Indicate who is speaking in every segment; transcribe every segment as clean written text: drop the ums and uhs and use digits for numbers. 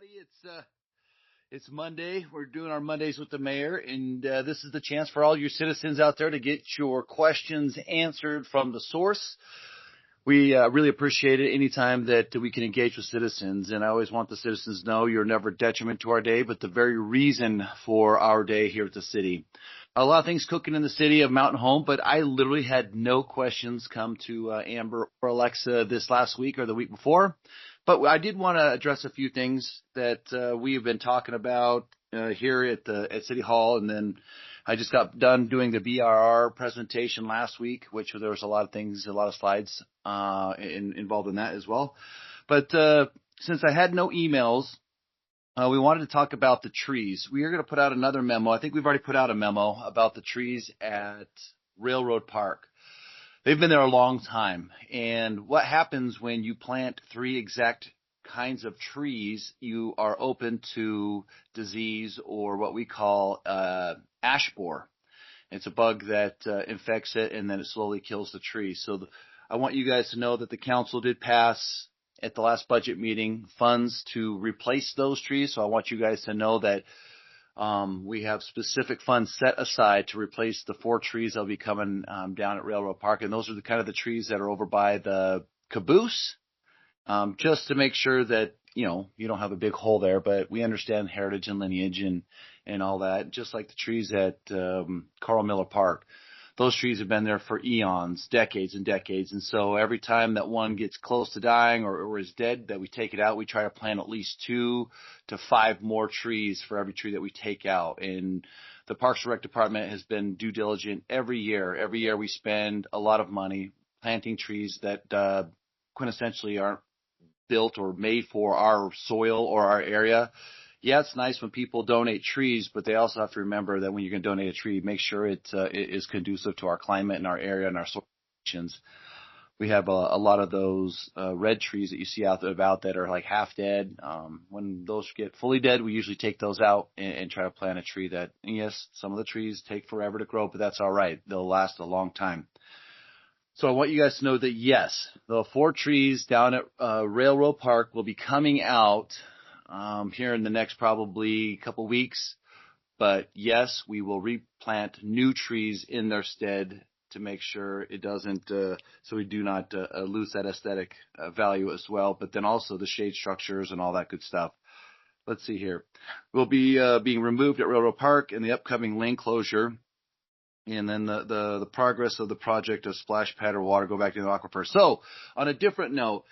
Speaker 1: everybody. It's Monday. We're doing our Mondays with the mayor, and this is the chance for all your citizens out there to get your questions answered from the source. We really appreciate it anytime that we can engage with citizens, and I always want the citizens to know you're never a detriment to our day, but the very reason for our day here at the city. A lot of things cooking in the city of Mountain Home, but I literally had no questions come to Amber or Alexa this last week or the week before. But I did want to address a few things that we have been talking about here at City Hall, and then I just got done doing the BRR presentation last week, which there was a lot of things, a lot of slides involved in that as well. But since I had no emails, we wanted to talk about the trees. We are going to put out another memo. I think we've already put out a memo about the trees at Railroad Park. They've been there a long time. And what happens when you plant three exact kinds of trees, you are open to disease or what we call ash borer. It's a bug that infects it, and then it slowly kills the tree. So I want you guys to know that the council did pass at the last budget meeting funds to replace those trees. So I want you guys to know that we have specific funds set aside to replace the 4 trees that'll be coming down at Railroad Park. And those are the trees that are over by the caboose, just to make sure that, you don't have a big hole there. But we understand heritage and lineage and all that, just like the trees at Carl Miller Park. Those trees have been there for eons, decades and decades. And so every time that one gets close to dying or is dead, that we take it out, we try to plant at least 2 to 5 more trees for every tree that we take out. And the Parks and Rec Department has been due diligent every year. Every year we spend a lot of money planting trees that quintessentially aren't built or made for our soil or our area. Yeah, it's nice when people donate trees, but they also have to remember that when you're going to donate a tree, make sure it is conducive to our climate and our area and our soil conditions. We have a lot of those red trees that you see out there that are like half dead. When those get fully dead, we usually take those out and try to plant a tree that, yes, some of the trees take forever to grow, but that's all right. They'll last a long time. So I want you guys to know that, yes, the 4 trees down at Railroad Park will be coming out here in the next probably couple weeks. But yes, we will replant new trees in their stead to make sure it doesn't, so we do not lose that aesthetic value as well. But then also the shade structures and all that good stuff. Let's see here. We'll be being removed at Railroad Park in the upcoming lane closure. And then the progress of the project of splash pad or water go back to the aquifer. So on a different note,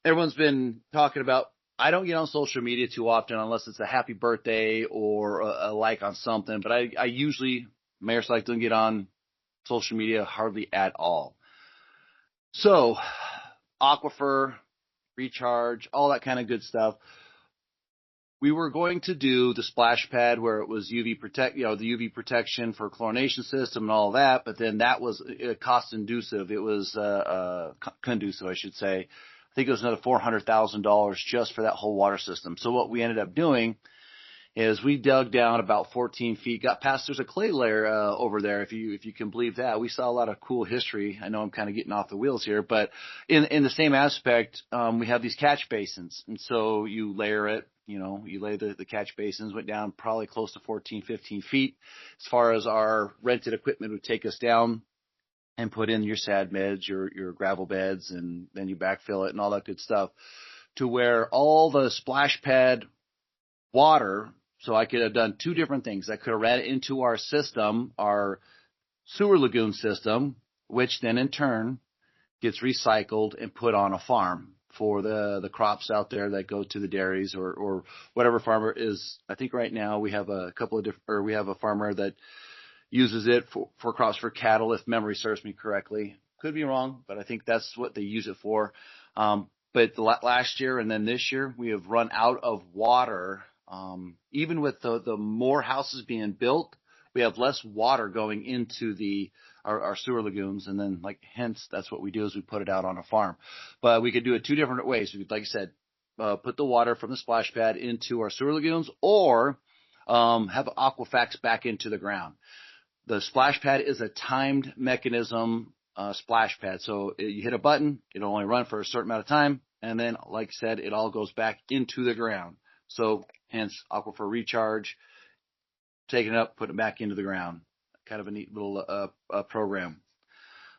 Speaker 1: everyone's been talking about, I don't get on social media too often unless it's a happy birthday or a like on something. But I usually, Mayor Select, don't get on social media hardly at all. So aquifer, recharge, all that kind of good stuff. We were going to do the splash pad where it was the UV protection for chlorination system and all that. But then that was cost inducive. It was conducive, I should say. I think it was another $400,000 just for that whole water system. So what we ended up doing is we dug down about 14 feet, got past, there's a clay layer over there, if you can believe that. We saw a lot of cool history. I know I'm kind of getting off the wheels here, but in the same aspect, we have these catch basins. And so you layer it, you lay the catch basins, went down probably close to 14, 15 feet as far as our rented equipment would take us down, and put in your sand beds, your gravel beds, and then you backfill it and all that good stuff, to where all the splash pad water, so I could have done 2 different things. I could have ran it into our system, our sewer lagoon system, which then in turn gets recycled and put on a farm for the crops out there that go to the dairies or whatever farmer is. I think right now we have we have a farmer that uses it for crops for cattle, if memory serves me correctly. Could be wrong, but I think that's what they use it for. But last year and then this year, we have run out of water. Even with the more houses being built, we have less water going into our sewer lagoons. And then, hence, that's what we do is we put it out on a farm. But we could do it 2 different ways. We could, like I said, put the water from the splash pad into our sewer lagoons, or have Aquafax back into the ground. The splash pad is a timed mechanism splash pad. So you hit a button, it'll only run for a certain amount of time, and then, like I said, it all goes back into the ground. So hence aquifer recharge, taking it up, putting it back into the ground. Kind of a neat little program.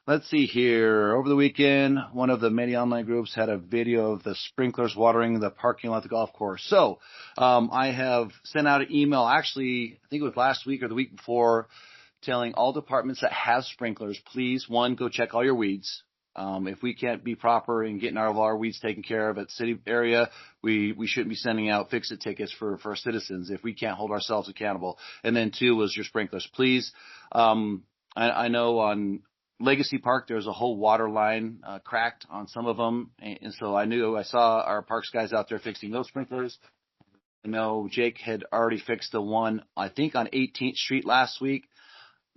Speaker 1: Let's see here. Over the weekend, one of the many online groups had a video of the sprinklers watering the parking lot of the golf course. So I have sent out an email, actually, I think it was last week or the week before, telling all departments that have sprinklers, please, one, go check all your weeds. If we can't be proper in getting all of our weeds taken care of at the city area, we shouldn't be sending out fix-it tickets for our citizens if we can't hold ourselves accountable. And then two was your sprinklers. Please, I know on Legacy Park there's a whole water line cracked on some of them, and so I saw our parks guys out there fixing those sprinklers. I know Jake had already fixed the one, I think, on 18th Street last week.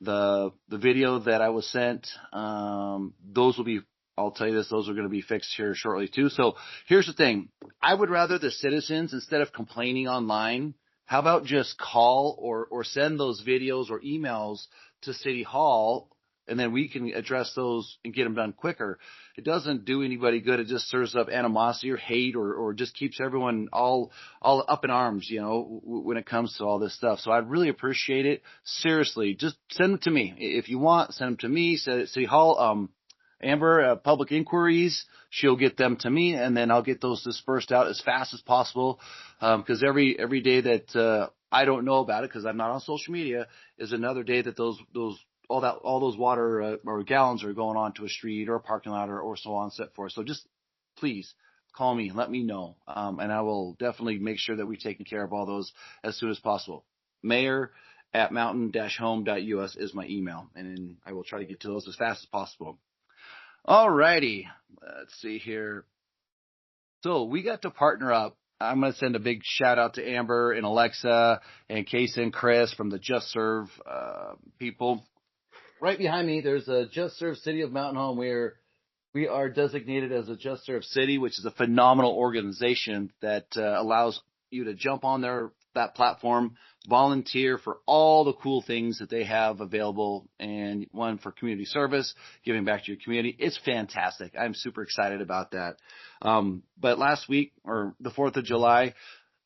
Speaker 1: The video that I was sent, those will be, I'll tell you this, those are going to be fixed here shortly too. So here's the thing. I would rather the citizens, instead of complaining online, how about just call or send those videos or emails to City Hall, and then we can address those and get them done quicker. It doesn't do anybody good. It just stirs up animosity or hate or just keeps everyone all up in arms, when it comes to all this stuff. So I'd really appreciate it. Seriously, just send them to me. If you want, send them to me. City Hall, Amber, public inquiries, she'll get them to me, and then I'll get those dispersed out as fast as possible. Because every day that I don't know about it, because I'm not on social media, is another day that all those water or gallons are going onto a street or a parking lot or so on and so forth. So just please call me and let me know. And I will definitely make sure that we've taken care of all those as soon as possible. mayor@mountain-home.us is my email, and I will try to get to those as fast as possible. All righty. Let's see here. So we got to partner up. I'm going to send a big shout out to Amber and Alexa and Case and Chris from the Just Serve people. Right behind me, there's a Just Serve City of Mountain Home, where we are designated as a Just Serve City, which is a phenomenal organization that allows you to jump on that platform, volunteer for all the cool things that they have available, and one for community service, giving back to your community. It's fantastic. I'm super excited about that. But last week, or the 4th of July,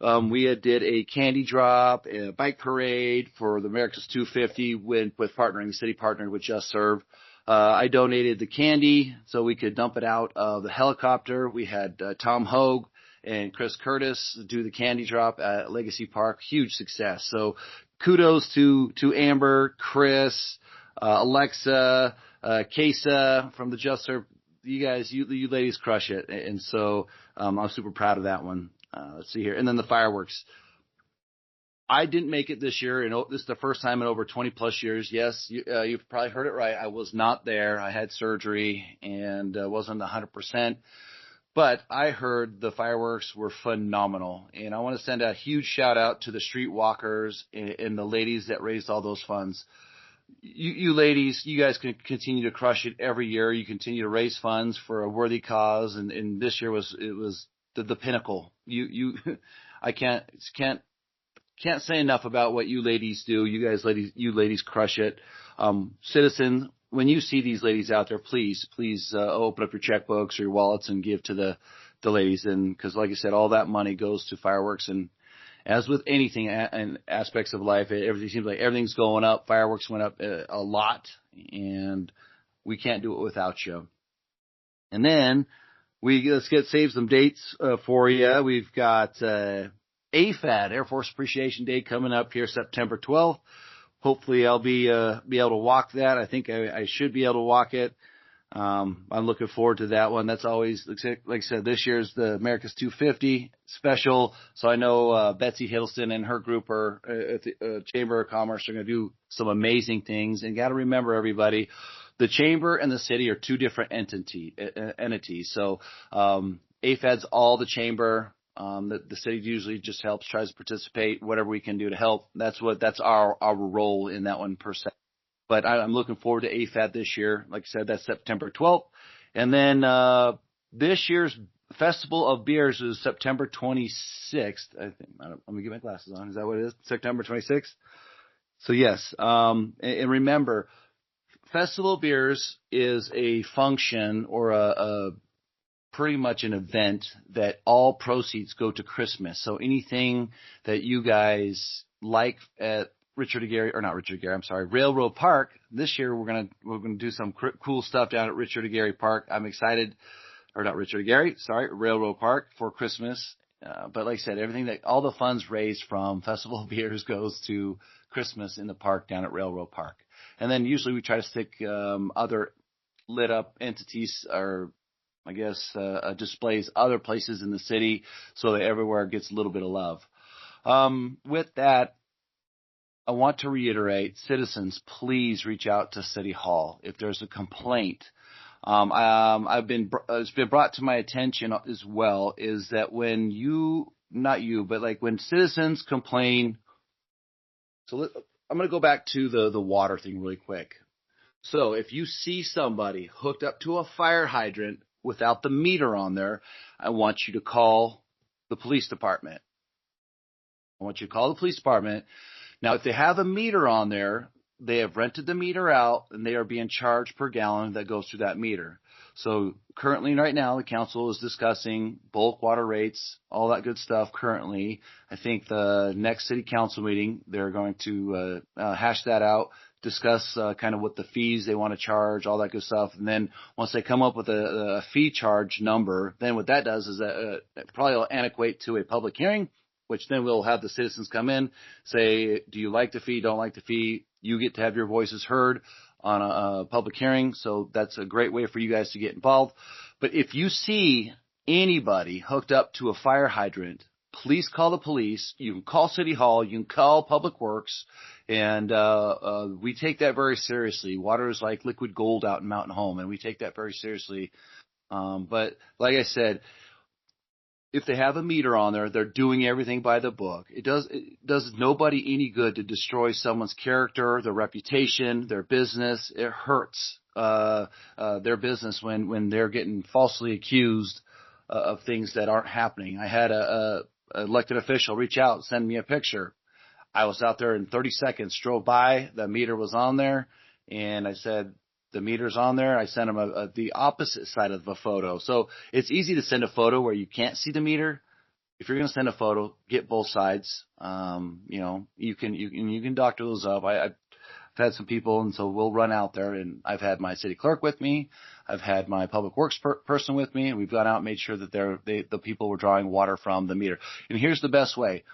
Speaker 1: we did a candy drop, a bike parade for the America's 250 with partnering. The city partnered with Just Serve. I donated the candy so we could dump it out of the helicopter. We had Tom Hogue and Chris Curtis do the candy drop at Legacy Park. Huge success. So kudos to Amber, Chris, Alexa, Kesa from the Just Serve. You guys, you ladies crush it. And so I'm super proud of that one. Let's see here. And then the fireworks. I didn't make it this year, and this is the first time in over 20 plus years. Yes, you've probably heard it right. I was not there. I had surgery and wasn't 100%. But I heard the fireworks were phenomenal. And I want to send a huge shout out to the street walkers and the ladies that raised all those funds. You ladies, you guys can continue to crush it every year. You continue to raise funds for a worthy cause. And this year was the pinnacle. I can't say enough about what you ladies do. You ladies crush it. Citizens, when you see these ladies out there, please open up your checkbooks or your wallets and give to the ladies. And because, like I said, all that money goes to fireworks. And as with anything in aspects of life, everything seems like everything's going up. Fireworks went up a lot, and we can't do it without you. And then let's save some dates for you. We've got AFAD, Air Force Appreciation Day, coming up here September 12th. Hopefully I'll be able to walk that. I think I should be able to walk it. I'm looking forward to that one. That's always, like I said, this year's the America's 250 special. So I know Betsy Hiddleston and her group are at the Chamber of Commerce are going to do some amazing things. And got to remember, everybody, the Chamber and the city are two different entities. So AFAD's all the Chamber. The city usually just tries to participate, whatever we can do to help. That's our role in that one per se. But I'm looking forward to AFAD this year. Like I said, that's September 12th. And then this year's Festival of Beers is September 26th. I think. Let me get my glasses on. Is that what it is? September 26th? So yes. And remember, Festival of Beers is a function or a pretty much an event that all proceeds go to Christmas. So anything that you guys like at Railroad Park this year, we're gonna do some cool stuff down at Richard Aguirre Park. I'm excited, or not Richard Aguirre, sorry, Railroad Park for Christmas. But like I said, all the funds raised from Festival of Beers goes to Christmas in the park down at Railroad Park. And then usually we try to stick other lit up entities or I guess displays other places in the city so that everywhere gets a little bit of love. With that, I want to reiterate, citizens, please reach out to City Hall if there's a complaint. It's been brought to my attention as well is that when when citizens complain. I'm going to go back to the water thing really quick. So if you see somebody hooked up to a fire hydrant without the meter on there, I want you to call the police department. Now, if they have a meter on there, they have rented the meter out and they are being charged per gallon that goes through that meter. So currently right now, the council is discussing bulk water rates, all that good stuff currently. I think the next city council meeting, they're going to hash that out, discuss kind of what the fees they want to charge, all that good stuff. And then once they come up with a fee charge number, then what that does is that probably will antiquate to a public hearing, which then we'll have the citizens come in, say, do you like the fee, don't like the fee? You get to have your voices heard on a public hearing, so that's a great way for you guys to get involved. But if you see anybody hooked up to a fire hydrant, please call the police. You can call City Hall. You can call Public Works. And we take that very seriously. Water is like liquid gold out in Mountain Home, and we take that very seriously. But like I said, if they have a meter on there, they're doing everything by the book. It does nobody any good to destroy someone's character, their reputation, their business. It hurts their business when they're getting falsely accused of things that aren't happening. I had a elected official reach out, send me a picture. I was out there in 30 seconds, drove by, the meter was on there, and I said, the meter's on there. I sent him the opposite side of the photo. So it's easy to send a photo where you can't see the meter. If you're going to send a photo, get both sides. You can doctor those up. I've had some people, and so we'll run out there, and I've had my city clerk with me. I've had my public works person with me, and we've gone out and made sure that the people were drawing water from the meter. And here's the best way.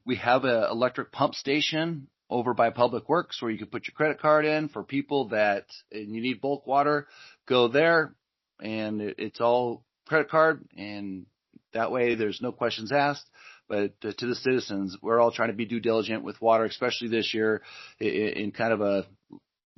Speaker 1: We have an electric pump station over by Public Works where you can put your credit card in for people and you need bulk water. Go there, and it's all credit card, and that way there's no questions asked. But to the citizens, we're all trying to be due diligent with water, especially this year in kind of a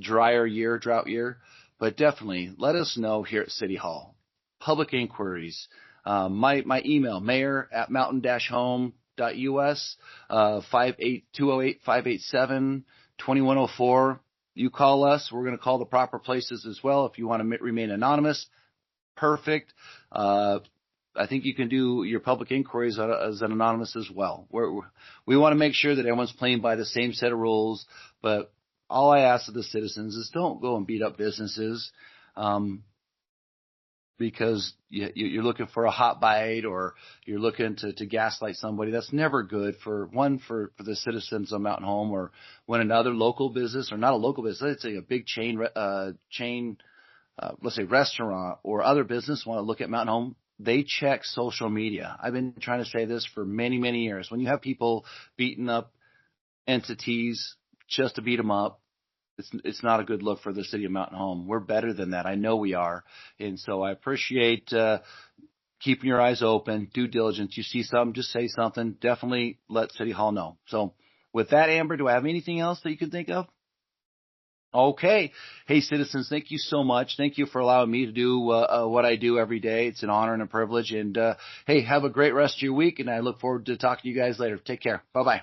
Speaker 1: drier year, drought year. But definitely let us know here at City Hall. Public inquiries. My email, mayor@mountain-home.us, 208-587-2104. You call us. We're going to call the proper places as well. If you want to remain anonymous, perfect. I think you can do your public inquiries as an anonymous as well. We want to make sure that everyone's playing by the same set of rules, but all I ask of the citizens is don't go and beat up businesses because you're looking for a hot bite or you're looking to gaslight somebody. That's never good for the citizens of Mountain Home, or when another local business, or not a local business, let's say a big chain, let's say restaurant or other business want to look at Mountain Home, they check social media. I've been trying to say this for many, many years. When you have people beating up entities just to beat them up, it's not a good look for the city of Mountain Home. We're better than that. I know we are. And so I appreciate keeping your eyes open, due diligence. You see something, just say something. Definitely let City Hall know. So with that, Amber, do I have anything else that you can think of? Okay. Hey, citizens, thank you so much. Thank you for allowing me to do what I do every day. It's an honor and a privilege. And, hey, have a great rest of your week, and I look forward to talking to you guys later. Take care. Bye-bye.